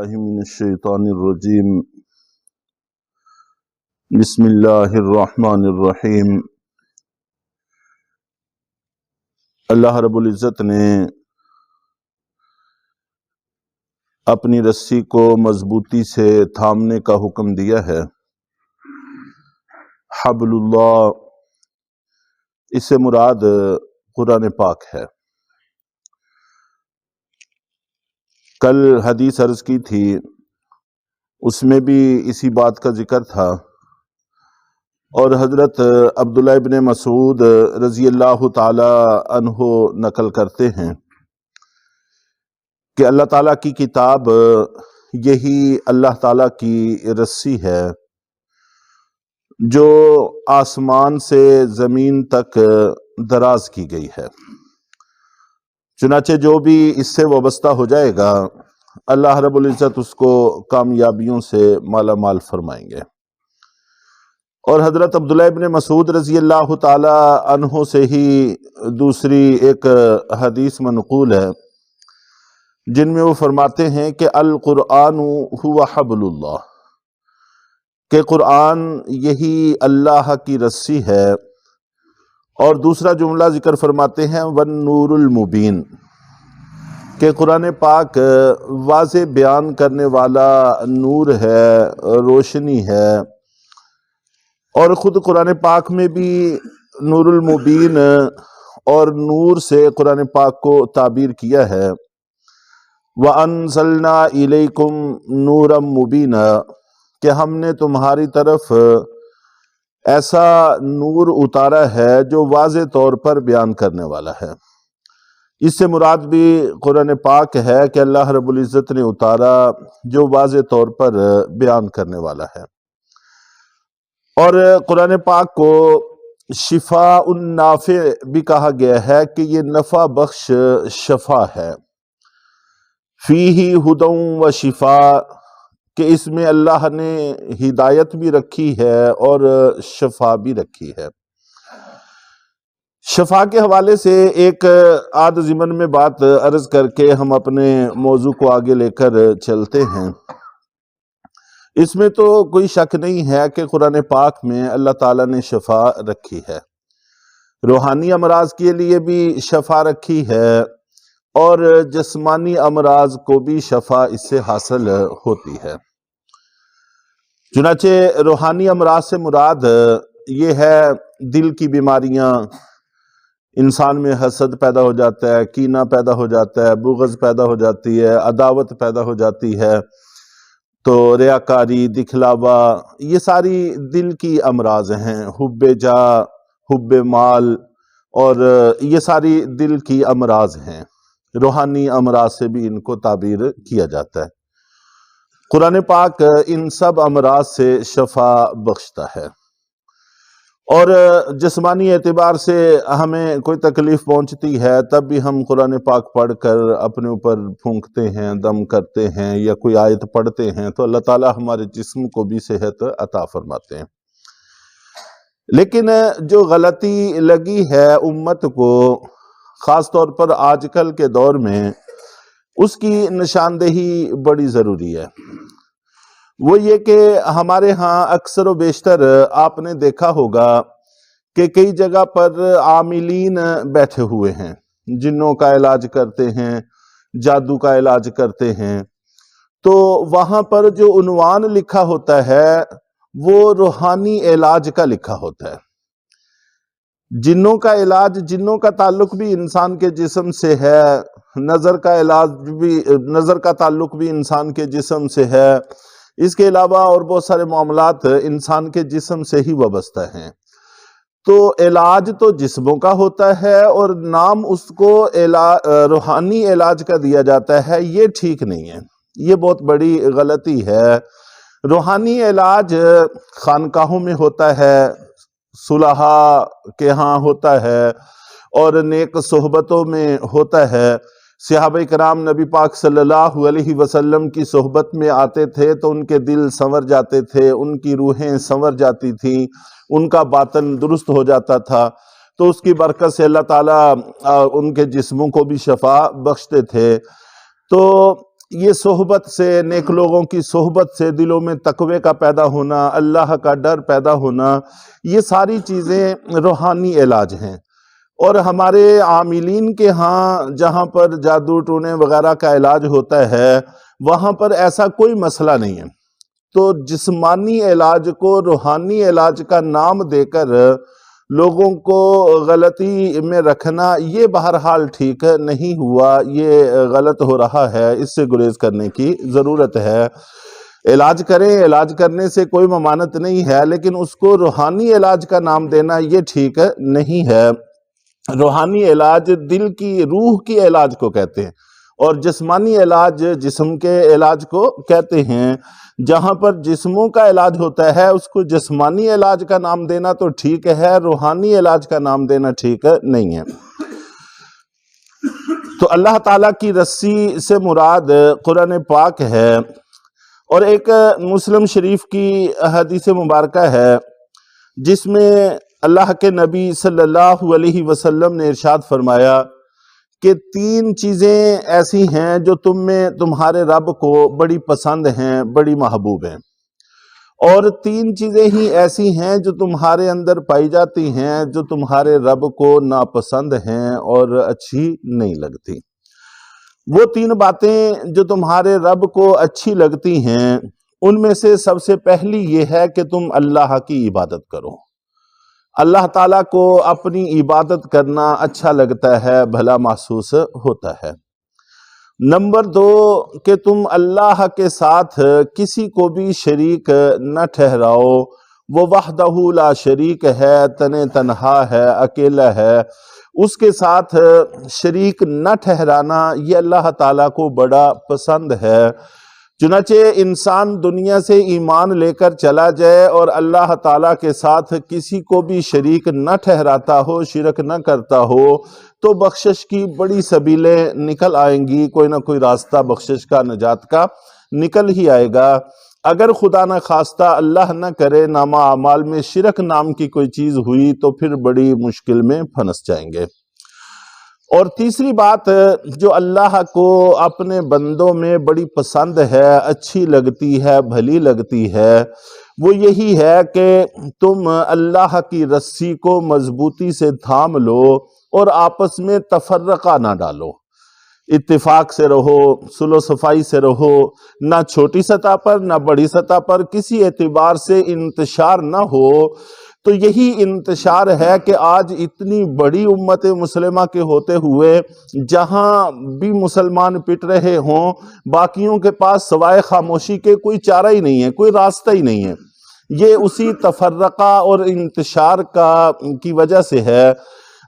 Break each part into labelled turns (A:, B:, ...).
A: باللہ من الشیطان الرجیم بسم اللہ الرحمن الرحیم۔ اللہ رب العزت نے اپنی رسی کو مضبوطی سے تھامنے کا حکم دیا ہے۔ حبل اللہ، اس سے مراد قرآن پاک ہے۔ کل حدیث عرض کی تھی، اس میں بھی اسی بات کا ذکر تھا، اور حضرت عبداللہ ابن مسعود رضی اللہ تعالی عنہ نقل کرتے ہیں کہ اللہ تعالیٰ کی کتاب یہی اللہ تعالیٰ کی رسی ہے جو آسمان سے زمین تک دراز کی گئی ہے۔ چنانچہ جو بھی اس سے وابستہ ہو جائے گا، اللہ رب العزت اس کو کامیابیوں سے مالا مال فرمائیں گے۔ اور حضرت عبداللہ ابن مسعود رضی اللہ تعالی عنہ سے ہی دوسری ایک حدیث منقول ہے جن میں وہ فرماتے ہیں کہ القرآن هو حبل اللہ، کہ قرآن یہی اللہ کی رسی ہے۔ اور دوسرا جملہ ذکر فرماتے ہیں والنور المبین، کہ قرآن پاک واضح بیان کرنے والا نور ہے، روشنی ہے۔ اور خود قرآن پاک میں بھی نور المبین اور نور سے قرآن پاک کو تعبیر کیا ہے۔ وَأَنزَلْنَا إِلَيْكُمْ نُورًا مُبِينًا، کہ ہم نے تمہاری طرف ایسا نور اتارا ہے جو واضح طور پر بیان کرنے والا ہے۔ اس سے مراد بھی قرآن پاک ہے کہ اللہ رب العزت نے اتارا جو واضح طور پر بیان کرنے والا ہے۔ اور قرآن پاک کو شفاء النافع بھی کہا گیا ہے کہ یہ نفع بخش شفا ہے۔ فیہ ہدی و شفاء، کہ اس میں اللہ نے ہدایت بھی رکھی ہے اور شفا بھی رکھی ہے۔ شفا کے حوالے سے ایک آدھ ضمن میں بات عرض کر کے ہم اپنے موضوع کو آگے لے کر چلتے ہیں۔ اس میں تو کوئی شک نہیں ہے کہ قرآن پاک میں اللہ تعالیٰ نے شفا رکھی ہے۔ روحانی امراض کے لیے بھی شفا رکھی ہے، اور جسمانی امراض کو بھی شفا اس سے حاصل ہوتی ہے۔ چنانچہ روحانی امراض سے مراد یہ ہے دل کی بیماریاں، انسان میں حسد پیدا ہو جاتا ہے، کینہ پیدا ہو جاتا ہے، بغض پیدا ہو جاتی ہے، عداوت پیدا ہو جاتی ہے، تو ریاکاری، دکھلاوا، یہ ساری دل کی امراض ہیں۔ حب جاہ، حب مال، اور یہ ساری دل کی امراض ہیں۔ روحانی امراض سے بھی ان کو تعبیر کیا جاتا ہے۔ قرآن پاک ان سب امراض سے شفا بخشتا ہے۔ اور جسمانی اعتبار سے ہمیں کوئی تکلیف پہنچتی ہے تب بھی ہم قرآن پاک پڑھ کر اپنے اوپر پھونکتے ہیں، دم کرتے ہیں، یا کوئی آیت پڑھتے ہیں تو اللہ تعالیٰ ہمارے جسم کو بھی صحت عطا فرماتے ہیں۔ لیکن جو غلطی لگی ہے امت کو، خاص طور پر آج کل کے دور میں، اس کی نشاندہی بڑی ضروری ہے۔ وہ یہ کہ ہمارے ہاں اکثر و بیشتر آپ نے دیکھا ہوگا کہ کئی جگہ پر عاملین بیٹھے ہوئے ہیں، جنوں کا علاج کرتے ہیں، جادو کا علاج کرتے ہیں، تو وہاں پر جو عنوان لکھا ہوتا ہے وہ روحانی علاج کا لکھا ہوتا ہے۔ جنوں کا علاج، جنوں کا تعلق بھی انسان کے جسم سے ہے، نظر کا علاج بھی، نظر کا تعلق بھی انسان کے جسم سے ہے، اس کے علاوہ اور بہت سارے معاملات انسان کے جسم سے ہی وابستہ ہیں۔ تو علاج تو جسموں کا ہوتا ہے اور نام اس کو روحانی علاج کا دیا جاتا ہے، یہ ٹھیک نہیں ہے، یہ بہت بڑی غلطی ہے۔ روحانی علاج خانقاہوں میں ہوتا ہے، صلحاء کے ہاں ہوتا ہے، اور نیک صحبتوں میں ہوتا ہے۔ صحابہ کرام نبی پاک صلی اللہ علیہ وسلم کی صحبت میں آتے تھے تو ان کے دل سنور جاتے تھے، ان کی روحیں سنور جاتی تھیں، ان کا باطن درست ہو جاتا تھا، تو اس کی برکت سے اللہ تعالیٰ ان کے جسموں کو بھی شفا بخشتے تھے۔ تو یہ صحبت سے، نیک لوگوں کی صحبت سے دلوں میں تقوی کا پیدا ہونا، اللہ کا ڈر پیدا ہونا، یہ ساری چیزیں روحانی علاج ہیں۔ اور ہمارے عاملین کے ہاں جہاں پر جادو ٹونے وغیرہ کا علاج ہوتا ہے وہاں پر ایسا کوئی مسئلہ نہیں ہے۔ تو جسمانی علاج کو روحانی علاج کا نام دے کر لوگوں کو غلطی میں رکھنا، یہ بہرحال ٹھیک نہیں ہوا، یہ غلط ہو رہا ہے، اس سے گریز کرنے کی ضرورت ہے۔ علاج کریں، علاج کرنے سے کوئی ممانعت نہیں ہے، لیکن اس کو روحانی علاج کا نام دینا یہ ٹھیک نہیں ہے۔ روحانی علاج دل کی، روح کی علاج کو کہتے ہیں، اور جسمانی علاج جسم کے علاج کو کہتے ہیں۔ جہاں پر جسموں کا علاج ہوتا ہے اس کو جسمانی علاج کا نام دینا تو ٹھیک ہے، روحانی علاج کا نام دینا ٹھیک نہیں ہے۔ تو اللہ تعالیٰ کی رسی سے مراد قرآن پاک ہے، اور ایک مسلم شریف کی حدیث مبارکہ ہے جس میں اللہ کے نبی صلی اللہ علیہ وسلم نے ارشاد فرمایا کہ 3 چیزیں ایسی ہیں جو تم میں تمہارے رب کو بڑی پسند ہیں، بڑی محبوب ہیں، اور 3 چیزیں ہی ایسی ہیں جو تمہارے اندر پائی جاتی ہیں جو تمہارے رب کو ناپسند ہیں اور اچھی نہیں لگتی۔ وہ 3 باتیں جو تمہارے رب کو اچھی لگتی ہیں ان میں سے سب سے پہلی یہ ہے کہ تم اللہ کی عبادت کرو۔ اللہ تعالیٰ کو اپنی عبادت کرنا اچھا لگتا ہے، بھلا محسوس ہوتا ہے۔ نمبر 2 کہ تم اللہ کے ساتھ کسی کو بھی شریک نہ ٹھہراؤ، وہ وحدہ لا شریک ہے، تنہا ہے، اکیلا ہے، اس کے ساتھ شریک نہ ٹھہرانا یہ اللہ تعالیٰ کو بڑا پسند ہے۔ چنانچہ انسان دنیا سے ایمان لے کر چلا جائے اور اللہ تعالیٰ کے ساتھ کسی کو بھی شریک نہ ٹھہراتا ہو، شرک نہ کرتا ہو، تو بخشش کی بڑی سبیلیں نکل آئیں گی، کوئی نہ کوئی راستہ بخشش کا، نجات کا نکل ہی آئے گا۔ اگر خدا نہ خواستہ، اللہ نہ کرے، نامہ اعمال میں شرک نام کی کوئی چیز ہوئی تو پھر بڑی مشکل میں پھنس جائیں گے۔ اور تیسری بات جو اللہ کو اپنے بندوں میں بڑی پسند ہے، اچھی لگتی ہے، بھلی لگتی ہے، وہ یہی ہے کہ تم اللہ کی رسی کو مضبوطی سے تھام لو اور آپس میں تفرقہ نہ ڈالو، اتفاق سے رہو، صلح و صفائی سے رہو، نہ چھوٹی سطح پر نہ بڑی سطح پر کسی اعتبار سے انتشار نہ ہو۔ تو یہی انتشار ہے کہ آج اتنی بڑی امت مسلمہ کے ہوتے ہوئے جہاں بھی مسلمان پٹ رہے ہوں، باقیوں کے پاس سوائے خاموشی کے کوئی چارہ ہی نہیں ہے، کوئی راستہ ہی نہیں ہے۔ یہ اسی تفرقہ اور انتشار کی وجہ سے ہے۔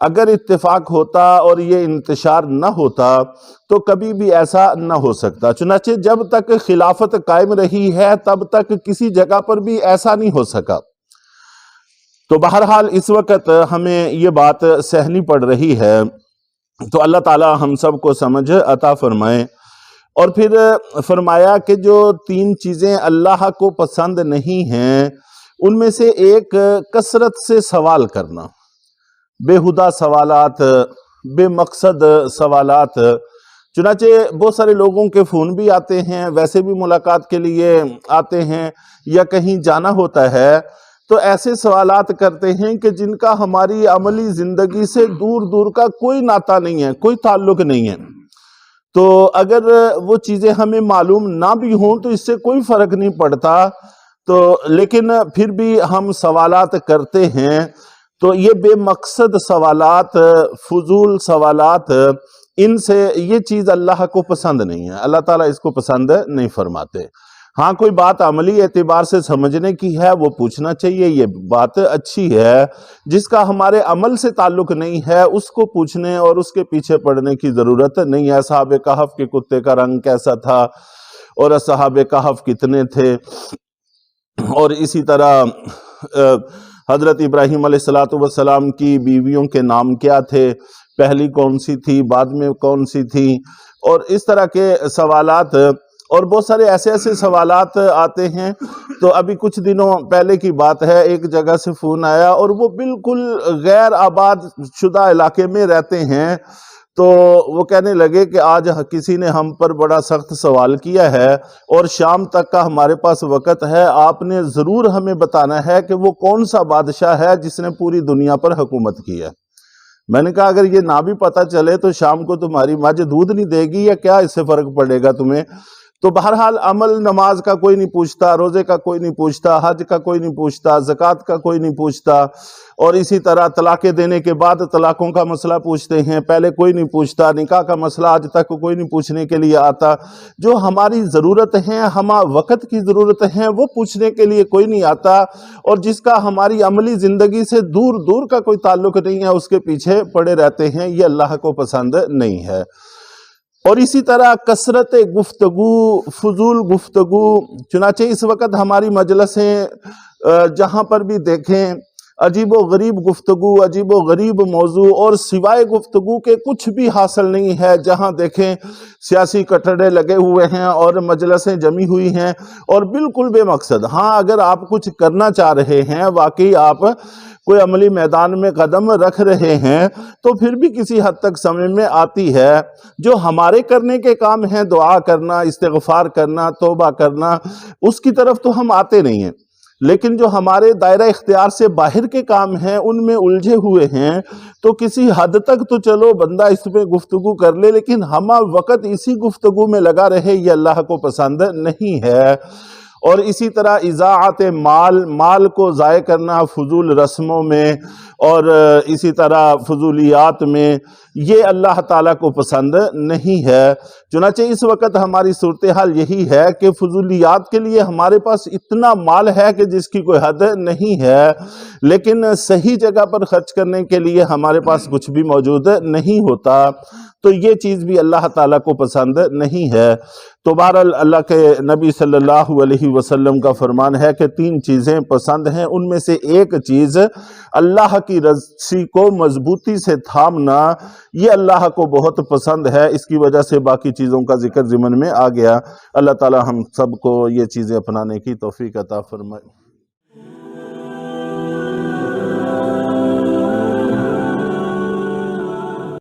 A: اگر اتفاق ہوتا اور یہ انتشار نہ ہوتا تو کبھی بھی ایسا نہ ہو سکتا۔ چنانچہ جب تک خلافت قائم رہی ہے تب تک کسی جگہ پر بھی ایسا نہیں ہو سکا۔ تو بہرحال اس وقت ہمیں یہ بات سہنی پڑ رہی ہے، تو اللہ تعالی ہم سب کو سمجھ عطا فرمائے۔ اور پھر فرمایا کہ جو 3 چیزیں اللہ کو پسند نہیں ہیں ان میں سے ایک کثرت سے سوال کرنا، بیہودہ سوالات، بے مقصد سوالات۔ چنانچہ بہت سارے لوگوں کے فون بھی آتے ہیں، ویسے بھی ملاقات کے لیے آتے ہیں یا کہیں جانا ہوتا ہے، تو ایسے سوالات کرتے ہیں کہ جن کا ہماری عملی زندگی سے دور دور کا کوئی ناطہ نہیں ہے، کوئی تعلق نہیں ہے۔ تو اگر وہ چیزیں ہمیں معلوم نہ بھی ہوں تو اس سے کوئی فرق نہیں پڑتا، تو لیکن پھر بھی ہم سوالات کرتے ہیں۔ تو یہ بے مقصد سوالات، فضول سوالات، ان سے یہ چیز اللہ کو پسند نہیں ہے، اللہ تعالیٰ اس کو پسند نہیں فرماتے۔ ہاں کوئی بات عملی اعتبار سے سمجھنے کی ہے وہ پوچھنا چاہیے، یہ بات اچھی ہے۔ جس کا ہمارے عمل سے تعلق نہیں ہے اس کو پوچھنے اور اس کے پیچھے پڑنے کی ضرورت نہیں ہے۔ اصحاب کہف کے کتے کا رنگ کیسا تھا اور اصحاب کہف کتنے تھے، اور اسی طرح حضرت ابراہیم علیہ السلام کی بیویوں کے نام کیا تھے، پہلی کون سی تھی، بعد میں کون سی تھی، اور اس طرح کے سوالات، اور بہت سارے ایسے سوالات آتے ہیں۔ تو ابھی کچھ دنوں پہلے کی بات ہے، ایک جگہ سے فون آیا اور وہ بالکل غیر آباد شدہ علاقے میں رہتے ہیں، تو وہ کہنے لگے کہ آج کسی نے ہم پر بڑا سخت سوال کیا ہے اور شام تک کا ہمارے پاس وقت ہے، آپ نے ضرور ہمیں بتانا ہے کہ وہ کون سا بادشاہ ہے جس نے پوری دنیا پر حکومت کی ہے۔ میں نے کہا اگر یہ نہ بھی پتہ چلے تو شام کو تمہاری مجھ دودھ نہیں دے گی یا کیا اس سے فرق پڑے گا تمہیں؟ تو بہرحال عمل نماز کا کوئی نہیں پوچھتا، روزے کا کوئی نہیں پوچھتا، حج کا کوئی نہیں پوچھتا، زکوٰۃ کا کوئی نہیں پوچھتا، اور اسی طرح طلاقیں دینے کے بعد طلاقوں کا مسئلہ پوچھتے ہیں، پہلے کوئی نہیں پوچھتا، نکاح کا مسئلہ آج تک کوئی نہیں پوچھنے کے لیے آتا، جو ہماری ضرورت ہیں، ہما وقت کی ضرورت ہیں، وہ پوچھنے کے لیے کوئی نہیں آتا، اور جس کا ہماری عملی زندگی سے دور دور کا کوئی تعلق نہیں ہے اس کے پیچھے پڑے رہتے ہیں، یہ اللہ کو پسند نہیں ہے۔ اور اسی طرح کثرت گفتگو، فضول گفتگو، چنانچہ اس وقت ہماری مجلسیں جہاں پر بھی دیکھیں عجیب و غریب گفتگو، عجیب و غریب موضوع، اور سوائے گفتگو کے کچھ بھی حاصل نہیں ہے۔ جہاں دیکھیں سیاسی کٹڑے لگے ہوئے ہیں اور مجلسیں جمی ہوئی ہیں اور بالکل بے مقصد۔ ہاں اگر آپ کچھ کرنا چاہ رہے ہیں، واقعی آپ کوئی عملی میدان میں قدم رکھ رہے ہیں، تو پھر بھی کسی حد تک سمجھ میں آتی ہے۔ جو ہمارے کرنے کے کام ہیں، دعا کرنا، استغفار کرنا، توبہ کرنا، اس کی طرف تو ہم آتے نہیں ہیں، لیکن جو ہمارے دائرہ اختیار سے باہر کے کام ہیں ان میں الجھے ہوئے ہیں، تو کسی حد تک تو چلو بندہ اس پہ گفتگو کر لے، لیکن ہمہ وقت اسی گفتگو میں لگا رہے، یہ اللہ کو پسند نہیں ہے۔ اور اسی طرح اضاعت مال کو ضائع کرنا فضول رسموں میں اور اسی طرح فضولیات میں، یہ اللہ تعالیٰ کو پسند نہیں ہے۔ چنانچہ اس وقت ہماری صورتحال یہی ہے کہ فضولیات کے لیے ہمارے پاس اتنا مال ہے کہ جس کی کوئی حد نہیں ہے، لیکن صحیح جگہ پر خرچ کرنے کے لیے ہمارے پاس کچھ بھی موجود نہیں ہوتا، تو یہ چیز بھی اللہ تعالیٰ کو پسند نہیں ہے۔ تو بہرحال اللہ کے نبی صلی اللہ علیہ وسلم کا فرمان ہے کہ 3 چیزیں پسند ہیں، ان میں سے ایک چیز اللہ کی رسی کو مضبوطی سے تھامنا، یہ اللہ کو بہت پسند ہے، اس کی وجہ سے باقی چیزوں کا ذکر ضمن میں آ گیا۔ اللہ تعالی ہم سب کو یہ چیزیں اپنانے کی توفیق عطا فرمائے۔